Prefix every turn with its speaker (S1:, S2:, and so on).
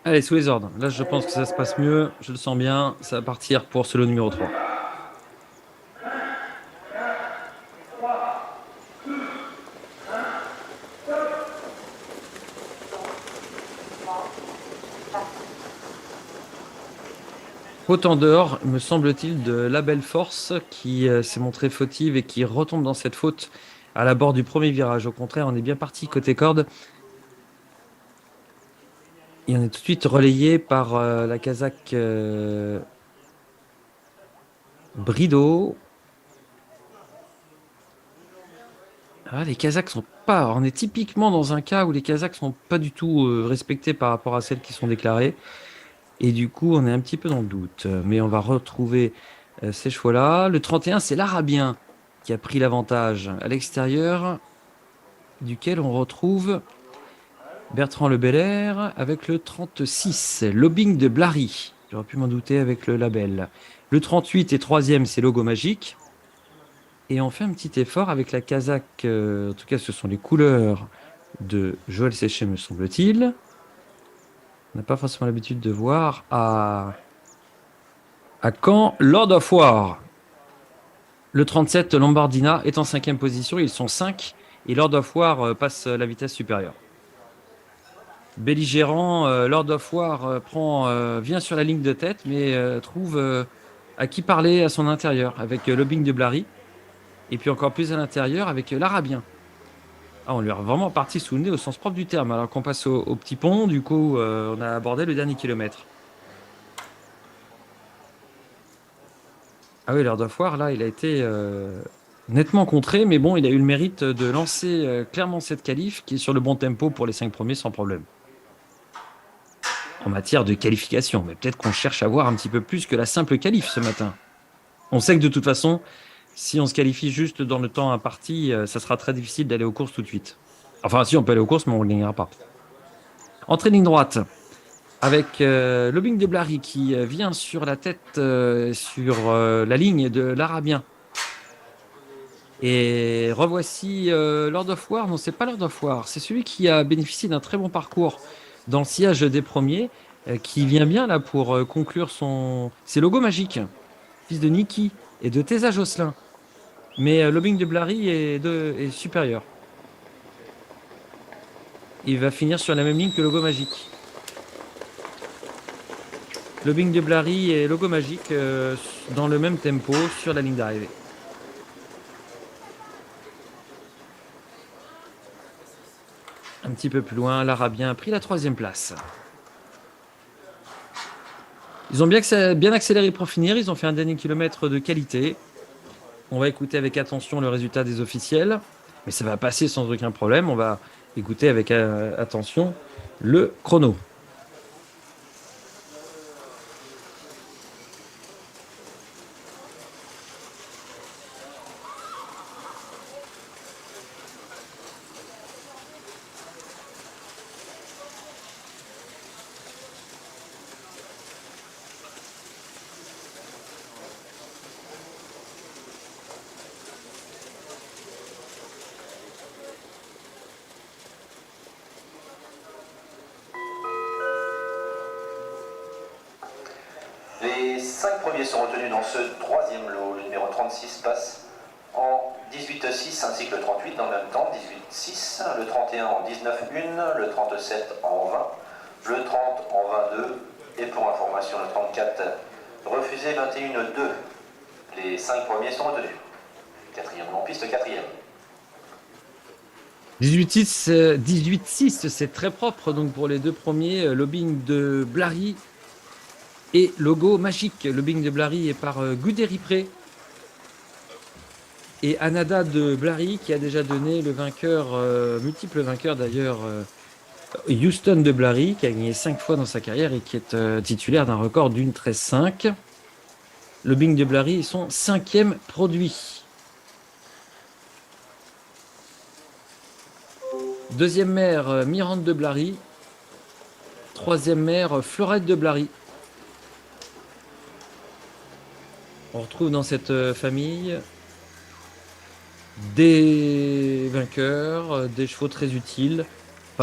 S1: Allez, sous les ordres. Là, je pense que ça se passe mieux. Je le sens bien. Ça va partir pour ce lot numéro 3. Faute en dehors, me semble-t-il, de la belle force qui s'est montrée fautive et qui retombe dans cette faute à la bord du premier virage. Au contraire, on est bien parti côté corde. Et on est tout de suite relayé par la Kazakh Brido. Ah, les Kazakhs sont pas. On est typiquement dans un cas où les Kazakhs sont pas du tout respectés par rapport à celles qui sont déclarées. Et du coup, on est un petit peu dans le doute. Mais on va retrouver ces chevaux-là. Le 31, c'est l'Arabien qui a pris l'avantage à l'extérieur, duquel on retrouve Bertrand Le Belair avec le 36, Lobbying de Blary. J'aurais pu m'en douter avec le label. Le 38 et troisième, c'est Logo Magique. Et on fait un petit effort avec la Kazakh. En tout cas, ce sont les couleurs de Joël Séché, me semble-t-il. On n'a pas forcément l'habitude de voir à Caen, Lord of War. Le 37, Lombardina, est en cinquième position. Ils sont 5 et Lord of War passe la vitesse supérieure. Belligérant, Lord of War vient sur la ligne de tête, mais trouve à qui parler à son intérieur, avec Lobbying de Blary, et puis encore plus à l'intérieur avec l'Arabien. Ah, on lui a vraiment parti sous le nez au sens propre du terme, alors qu'on passe au petit pont, du coup, on a abordé le dernier kilomètre. Ah oui, Lord of War, là, il a été nettement contré, mais bon, il a eu le mérite de lancer clairement cette qualif qui est sur le bon tempo pour les 5 premiers sans problème. En matière de qualification, mais peut-être qu'on cherche à voir un petit peu plus que la simple qualif ce matin. On sait que de toute façon, si on se qualifie juste dans le temps imparti, ça sera très difficile d'aller aux courses tout de suite. Enfin, si on peut aller aux courses, mais on ne gagnera pas. Entrée ligne droite avec Lobbying de Blary qui vient sur la tête, sur la ligne de l'Arabien. Et revoici Lord of War. Non, c'est pas Lord of War. C'est celui qui a bénéficié d'un très bon parcours dans le sillage des premiers, qui vient bien là pour conclure son. C'est Logo Magique, fils de Niki et de Tesa Jocelyn. Mais Lobbying de Blary est supérieur. Il va finir sur la même ligne que Logo Magique. Lobbying de Blary et Logo Magique dans le même tempo sur la ligne d'arrivée. Un petit peu plus loin, l'Arabien a pris la troisième place. Ils ont bien accéléré pour finir. Ils ont fait un dernier kilomètre de qualité. On va écouter avec attention le résultat des officiels. Mais ça va passer sans aucun problème. On va écouter avec attention le chrono.
S2: Les 5 premiers sont retenus dans ce troisième lot. Le numéro 36 passe en 18-6 ainsi que le 38 dans le même temps, 18-6, le 31 en 19-1, le 37 en 20, le 30 en 22 et pour information le 34 refusé 21-2. Les 5 premiers sont retenus. Quatrième en piste, quatrième.
S1: 18-6, 18-6, c'est très propre donc pour les deux premiers. Lobbying de Blary et Logo Magique. Lobbying de Blary est par Guderipré et Anada de Blary qui a déjà donné le vainqueur, multiple vainqueur d'ailleurs, Houston de Blary, qui a gagné 5 fois dans sa carrière et qui est titulaire d'un record d'une 13-5. Le Bing de Blary est son 5e produit. Deuxième mère, Mirande de Blary. Troisième mère, Florette de Blary. On retrouve dans cette famille des vainqueurs, des chevaux très utiles,